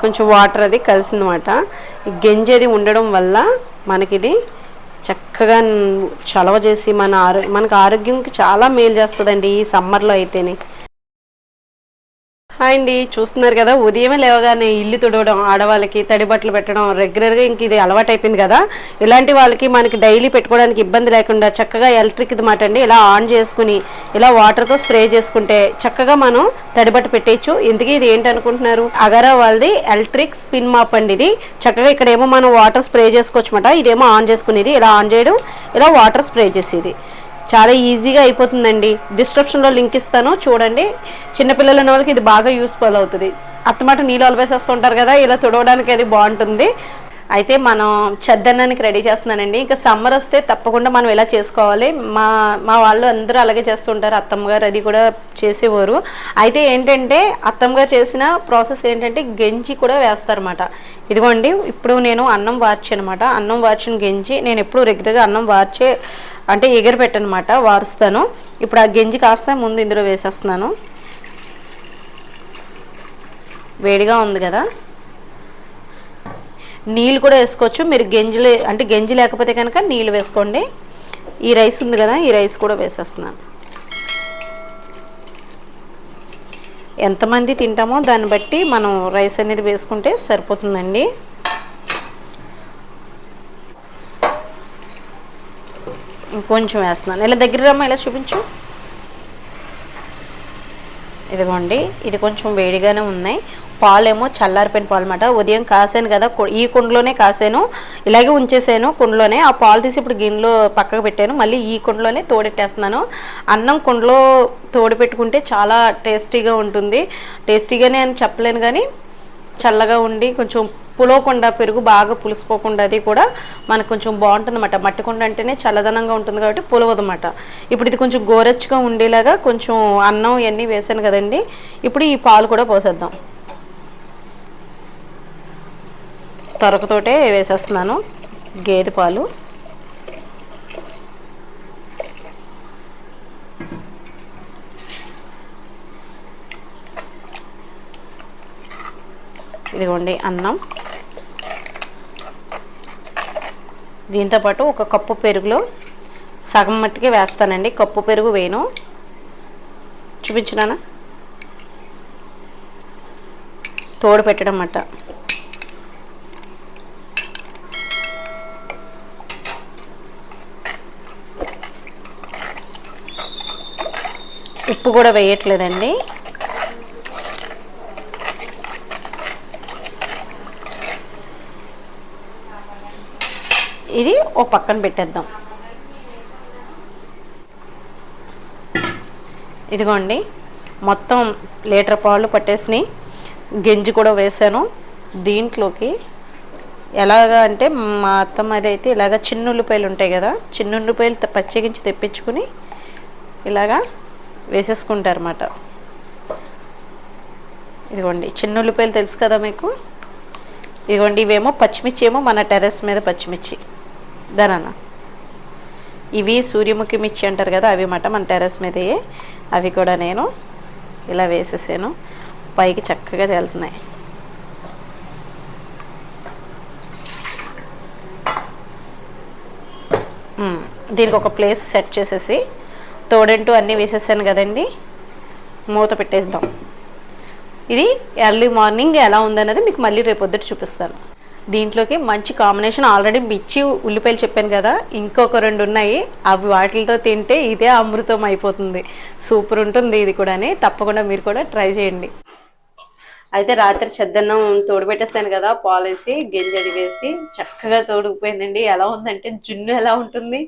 కొంచెం వాటర్ అది కలిసిందన్నమాట. ఈ గంజి అది ఉండడం వల్ల మనకిది చక్కగా చలవ చేసి మనకు ఆరోగ్యంకి చాలా మేలు చేస్తుందండి ఈ సమ్మర్లో అయితేనే. హాయ్ అండి, చూస్తున్నారు కదా ఉదయమే లేవగానే ఇల్లు తుడవడం, ఆడవాళ్ళకి తడి బట్టలు పెట్టడం రెగ్యులర్గా ఇంక ఇది అలవాటు అయిపోయింది కదా. ఇలాంటి వాళ్ళకి మనకి డైలీ పెట్టుకోవడానికి ఇబ్బంది లేకుండా చక్కగా ఎలక్ట్రిక్ ఇది మాట అండి, ఇలా ఆన్ చేసుకుని ఇలా వాటర్తో స్ప్రే చేసుకుంటే చక్కగా మనం తడి బట్ట పెట్టేయచ్చు. ఇందుకే ఇది ఏంటి అనుకుంటున్నారు, అగరా వాళ్ళది ఎలక్ట్రిక్ స్పిన్ మాప్ అండి. ఇది చక్కగా ఇక్కడేమో మనం వాటర్ స్ప్రే చేసుకోవచ్చు అన్నమాట. ఇదేమో ఆన్ చేసుకునేది, ఇలా ఆన్ చేయడం, ఇలా వాటర్ స్ప్రే చేసేది. చాలా ఈజీగా అయిపోతుందండి. డిస్క్రిప్షన్లో లింక్ ఇస్తాను చూడండి. చిన్నపిల్లలు ఉన్న వాళ్ళకి ఇది బాగా యూస్ఫుల్ అవుతుంది. అత్తమాట నీళ్ళు అలవేసేస్తుంటారు కదా, ఇలా తుడవడానికి అది బాగుంటుంది. అయితే మనం చద్దన్నానికి రెడీ చేస్తున్నానండి. ఇంకా సమ్మర్ వస్తే తప్పకుండా మనం ఇలా చేసుకోవాలి. మా మా వాళ్ళు అందరూ అలాగే చేస్తుంటారు. అత్తమ్మగారు అది కూడా చేసేవారు. అయితే ఏంటంటే అత్తమ్మగారు చేసిన ప్రాసెస్ ఏంటంటే గంజి కూడా వేస్తారన్నమాట. ఇదిగోండి, ఇప్పుడు నేను అన్నం వార్చి అనమాట. అన్నం వార్చిన గంజి నేను ఎప్పుడు రెగ్యులర్గా అన్నం వార్చే అంటే ఎగరు పెట్టనమాట, వారుస్తాను. ఇప్పుడు ఆ గంజి కాస్త ముందు ఇందులో వేసేస్తున్నాను. వేడిగా ఉంది కదా, నీళ్ళు కూడా వేసుకోవచ్చు మీరు. గంజి లేకపోతే కనుక నీళ్ళు వేసుకోండి. ఈ రైస్ ఉంది కదా, ఈ రైస్ కూడా వేసేస్తున్నాను. ఎంతమంది తింటామో దాన్ని బట్టి మనం రైస్ అనేది వేసుకుంటే సరిపోతుందండి. ఇంకొంచెం వేస్తున్నాను. ఇలా దగ్గర రమ్మ, ఇలా చూపించు. ఇదిగోండి, ఇది కొంచెం వేడిగానే ఉన్నాయి. పాలేమో చల్లారిపోయిన పాలు అన్నమాట. ఉదయం కాసాను కదా, ఈ కుండలోనే కాసాను, ఇలాగే ఉంచేసాను కుండలోనే. ఆ పాలు తీసి ఇప్పుడు గిన్నెలో పక్కకు పెట్టాను. మళ్ళీ ఈ కుండలోనే తోడెట్టేస్తున్నాను. అన్నం కుండలో తోడు పెట్టుకుంటే చాలా టేస్టీగా ఉంటుంది. టేస్టీగానే అని చెప్పలేను కానీ చల్లగా ఉండి కొంచెం పులవకుండా, పెరుగు బాగా పులిసిపోకుండా అది కూడా మనకు కొంచెం బాగుంటుంది అన్నమాట. మట్టి కుండ అంటేనే చల్లదనంగా ఉంటుంది కాబట్టి పులవదు అన్నమాట. ఇప్పుడు ఇది కొంచెం గోరెచ్చగా ఉండేలాగా కొంచెం అన్నం ఇవన్నీ వేసాను కదండి. ఇప్పుడు ఈ పాలు కూడా పోసేద్దాం. తొరకతోటే వేసేస్తున్నాను గేదె పాలు. ఇదిగోండి అన్నం. దీంతోపాటు ఒక కప్పు పెరుగులో సగం మట్టికి వేస్తానండి. కప్పు పెరుగు వేయను. చూపించినానా, తోడు పెట్టడం అన్నమాట. ఉప్పు కూడా వేయట్లేదండి. ఇది ఓ పక్కన పెట్టేద్దాం. ఇదిగోండి, మొత్తం లీటర్ పాలు పట్టేసినాయి. గంజి కూడా వేసాను దీంట్లోకి. ఎలాగా అంటే మా అత్తమ్మది అయితే ఇలాగ చిన్న ఉల్లిపాయలు ఉంటాయి కదా, చిన్న ఉల్లిపాయలు పచ్చిగించి తెప్పించుకుని ఇలాగా వేసేసుకుంటారన్నమాట. ఇదిగోండి, చిన్న ఉల్లిపాయలు తెలుసు కదా మీకు. ఇదిగోండి, ఇవేమో పచ్చిమిర్చి, ఏమో మన టెర్రస్ మీద పచ్చిమిర్చి దానా. ఇవి సూర్యముఖి మిర్చి అంటారు కదా, అవి మాట మన టెర్రస్ మీదే. అవి కూడా నేను ఇలా వేసేసాను. పైకి చక్కగా తేలుతున్నాయి. దీనికి ఒక ప్లేస్ సెట్ చేసేసి తోడంటూ అన్నీ వేసేసాను కదండి, మూత పెట్టేద్దాం. ఇది ఎర్లీ మార్నింగ్ ఎలా ఉందన్నది మీకు మళ్ళీ రేపొద్దుట చూపిస్తాను. దీంట్లోకి మంచి కాంబినేషన్ ఆల్రెడీ మిర్చి ఉల్లిపాయలు చెప్పాను కదా, ఇంకొక 2 ఉన్నాయి. అవి వాటితో తింటే ఇదే అమృతం అయిపోతుంది. సూపర్ ఉంటుంది ఇది కూడా. తప్పకుండా మీరు కూడా ట్రై చేయండి. అయితే రాత్రి చద్దన్నం తోడుపెట్టేసాను కదా, పాలేసి గింజది వేసి చక్కగా తోడుకుపోయిందండి. ఎలా ఉందంటే జున్ను ఎలా ఉంటుంది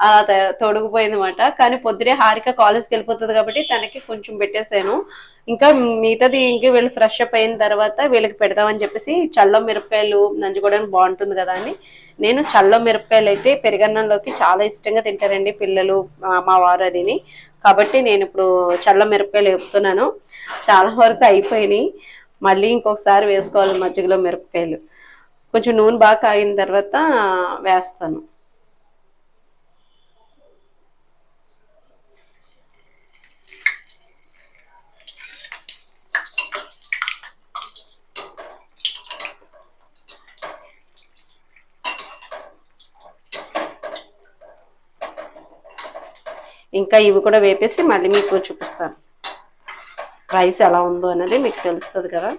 అలా తోడుకుపోయింది అనమాట. కానీ పొద్దునే హారిక కాలేజ్కి వెళ్ళిపోతుంది కాబట్టి తనకి కొంచెం పెట్టేశాను. ఇంకా మిగతాది ఇంక వీళ్ళు ఫ్రెష్ అప్ అయిన తర్వాత వీళ్ళకి పెడదామని చెప్పేసి చల్ల మిరపకాయలు నంచుకోవడానికి బాగుంటుంది కదా అని నేను చల్ల మిరపకాయలు అయితే పెరుగన్నంలోకి చాలా ఇష్టంగా తింటారండి పిల్లలు, మా వారు అదిని. కాబట్టి నేను ఇప్పుడు చల్ల మిరపకాయలు వేపుతున్నాను. చాలా వరకు అయిపోయినాయి. మళ్ళీ ఇంకొకసారి వేసుకోవాలి మజ్జిగలో మిరపకాయలు. కొంచెం నూనె బాగా కాగిన తర్వాత వేస్తాను. ఇంకా ఇవి కూడా వేపేసి మళ్ళీ మీకు చూపిస్తాను రైస్ ఎలా ఉందో అనేది మీకు తెలుస్తుంది కదా.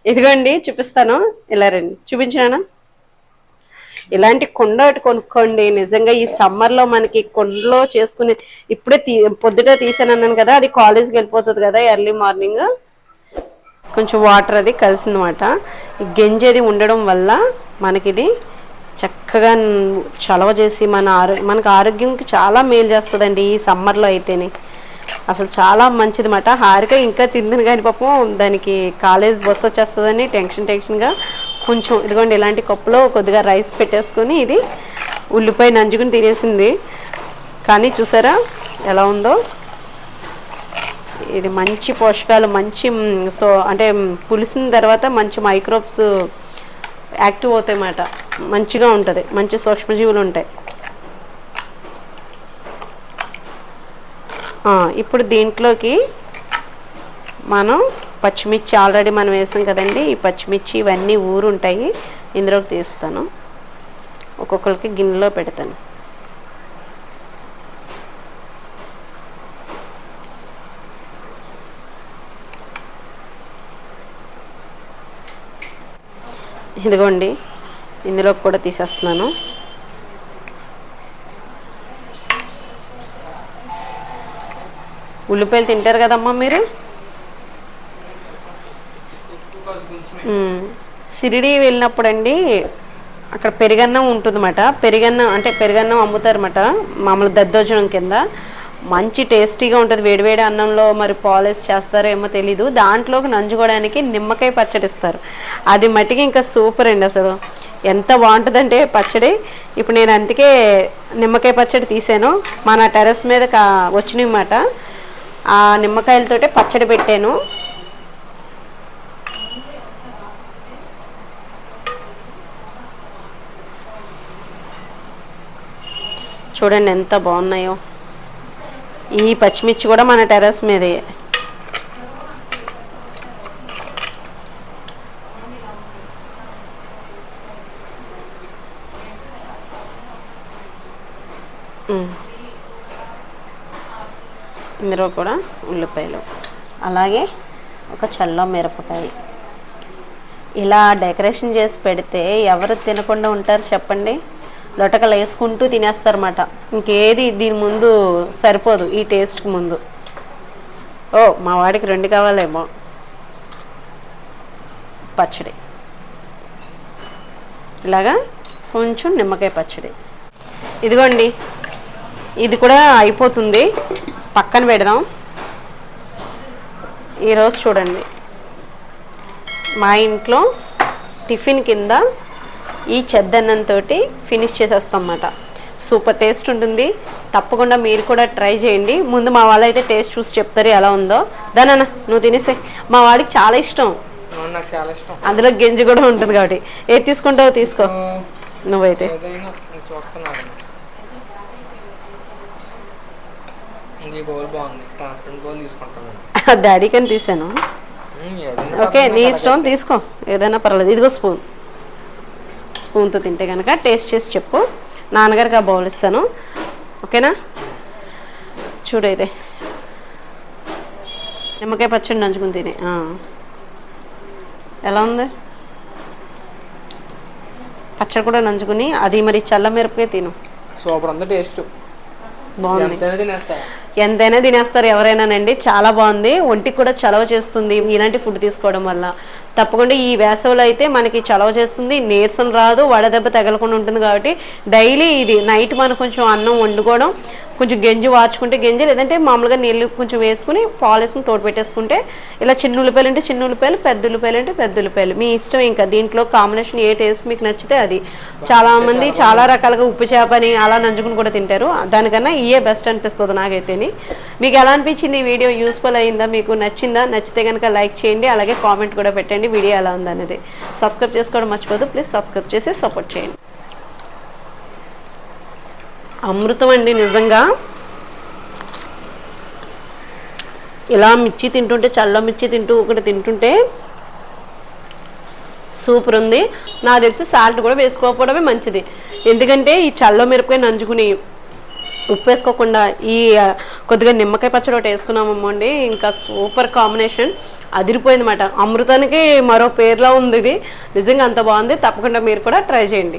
ఇదిగోండి చూపిస్తాను, ఇలా రండి చూపించానా. ఇలాంటి కుండ ఒకటి కొనుక్కోండి, నిజంగా ఈ సమ్మర్లో మనకి కుండలో చేసుకుని ఇప్పుడే పొద్దుటే తీసాను అన్నాను కదా, అది కాలేజ్కి వెళ్ళిపోతుంది కదా ఎర్లీ మార్నింగ్. కొంచెం వాటర్ అది కలిసిందన్నమాట. ఈ గెంజి అది ఉండడం వల్ల మనకిది చక్కగా చలవ చేసి మనకు ఆరోగ్యంకి చాలా మేలు చేస్తుందండి ఈ సమ్మర్లో అయితేనే. అసలు చాలా మంచిది మాట. హారిక ఇంకా తిందని కానీ పాపం దానికి కాలేజ్ బస్సు వచ్చేస్తుందని టెన్షన్గా కొంచెం ఇదిగోండి ఇలాంటి కప్పులో కొద్దిగా రైస్ పెట్టేసుకొని ఇది ఉల్లిపాయ నంజుకుని తినేసింది. కానీ చూసారా ఎలా ఉందో. ఇది మంచి పోషకాలు, మంచి అంటే పులిసిన తర్వాత మంచి మైక్రోబ్స్ యాక్టివ్ అవుతాయి అన్నమాట. మంచిగా ఉంటుంది, మంచి సూక్ష్మజీవులు ఉంటాయి. ఇప్పుడు దీంట్లోకి మనం పచ్చిమిర్చి ఆల్రెడీ మనం వేసాం కదండి, ఈ పచ్చిమిర్చి ఇవన్నీ ఉంటాయి. ఇందులోకి తీస్తాను, ఒక్కొక్కరికి గిన్నెలో పెడతాను. ఇదిగోండి ఇందులోకి కూడా తీసేస్తున్నాను. ఉల్లిపాయలు తింటారు కదమ్మా మీరు. షిరిడి వెళ్ళినప్పుడు అండి అక్కడ పెరుగన్నం ఉంటుందన్నమాట. పెరుగన్నం అమ్ముతారన్నమాట మామూలు దద్దోజనం కింద. మంచి టేస్టీగా ఉంటుంది వేడివేడి అన్నంలో. మరి పాలిష్ చేస్తారో ఏమో తెలీదు. దాంట్లోకి నంజుకోవడానికి నిమ్మకాయ పచ్చడి ఇస్తారు. అది మట్టికి ఇంకా సూపర్ అండి, అసలు ఎంత బాగుంటుందంటే పచ్చడి. ఇప్పుడు నేను అందుకే నిమ్మకాయ పచ్చడి తీసాను, మన టెర్రస్ మీద వచ్చినాయన్నమాట. ఆ నిమ్మకాయలతోటే పచ్చడి పెట్టాను. చూడండి ఎంత బాగున్నాయో. ఈ పచ్చిమిర్చి కూడా మన టెర్రస్ మీదే. ఇందులో కూడా ఉల్లిపాయలు, అలాగే ఒక చల్ల మిరపకాయ. ఇలా డెకరేషన్ చేసి పెడితే ఎవరు తినకుండా ఉంటారు చెప్పండి. లొటకలు వేసుకుంటూ తినేస్తారన్నమాట. ఇంకేది దీని ముందు సరిపోదు ఈ టేస్ట్కి ముందు. ఓ మా వాడికి 2 కావాలేమో. పచ్చడి ఇలాగా కొంచెం నిమ్మకాయ పచ్చడి. ఇదిగోండి ఇది కూడా అయిపోతుంది, పక్కన పెడదాం. ఈరోజు చూడండి మా ఇంట్లో టిఫిన్ కింద ఈ చెద్దన్నంతో ఫినిష్ చేసేస్తాం అన్నమాట. సూపర్ టేస్ట్ ఉంటుంది. తప్పకుండా మీరు కూడా ట్రై చేయండి. ముందు మా వాళ్ళు అయితే టేస్ట్ చూసి చెప్తారు ఎలా ఉందో. దానన్న నువ్వు తినేసే, మా వాడికి చాలా ఇష్టం. అందులో గింజ కూడా ఉంటుంది కాబట్టి. ఏది తీసుకుంటావో తీసుకో నువ్వైతే. డాడీకి అని తీసాను. ఓకే నీ ఇష్టం తీసుకో, ఏదైనా పర్వాలేదు. ఇదిగో స్పూన్తో తింటే కనుక టేస్ట్ చేసి చెప్పు. నాన్నగారికి ఆ బౌల్ ఇస్తాను, ఓకేనా. చూడైతే నిమ్మకాయ పచ్చడి నంచుకుని తినే ఎలా ఉంది. పచ్చడి కూడా నంచుకుని అది మరి చల్ల మిరపకాయ తిను. సూపర్ ఉంది, టేస్ట్ బాగుంది. ఎంతైనా తినేస్తారు ఎవరైనానండి. చాలా బాగుంది, ఒంటికి కూడా చలవ చేస్తుంది ఇలాంటి ఫుడ్ తీసుకోవడం వల్ల. తప్పకుండా ఈ వేసవిలో అయితే మనకి చలవ చేస్తుంది, నీరసం రాదు, వడదెబ్బ తగలకుండా ఉంటుంది. కాబట్టి డైలీ ఇది నైట్ మనం కొంచెం అన్నం వండుకోవడం, కొంచెం గంజి వార్చుకుంటే గంజి, లేదంటే మామూలుగా నీళ్ళు కొంచెం వేసుకుని పాలు వేసుకుని తోడు పెట్టేసుకుంటే ఇలా చిన్న ఉల్లిపాయలు అంటే చిన్న ఉల్లిపాయలు, పెద్ద ఉల్లిపాయలు అంటే పెద్ద ఉల్లిపాయలు, మీ ఇష్టం. ఇంకా దీంట్లో కాంబినేషన్ ఏ టేస్ట్ మీకు నచ్చితే అది. చాలామంది చాలా రకాలుగా ఉప్పు చేప అని అలా నంచుకుని కూడా తింటారు. దానికన్నా ఇయే బెస్ట్ అనిపిస్తుంది నాకైతేని. మీకు ఎలా అనిపించింది ఈ వీడియో? యూస్ఫుల్ అయిందా, మీకు నచ్చిందా? నచ్చితే కనుక లైక్ చేయండి, అలాగే కామెంట్ కూడా పెట్టండి వీడియో ఎలా ఉందనేది. సబ్స్క్రైబ్ చేసుకోవడం మర్చిపోదు, ప్లీజ్ సబ్స్క్రైబ్ చేసి సపోర్ట్ చేయండి. అమృతం అండి నిజంగా. ఇలా మిర్చి తింటుంటే, చల్ల మిర్చి ఒకటి తింటుంటే సూపర్ ఉంది. నాకు తెలిసి సాల్ట్ కూడా వేసుకోకపోవడమే మంచిది. ఎందుకంటే ఈ చల్ల మిరపకాయ నంచుకుని ఉప్పు వేసుకోకుండా ఈ కొద్దిగా నిమ్మకాయ పచ్చడి ఒకటి వేసుకున్నామమ్మండి, ఇంకా సూపర్ కాంబినేషన్, అదిరిపోయింది అన్నమాట. అమృతానికి మరో పేర్లా ఉంది ఇది, నిజంగా అంత బాగుంది. తప్పకుండా మీరు కూడా ట్రై చేయండి.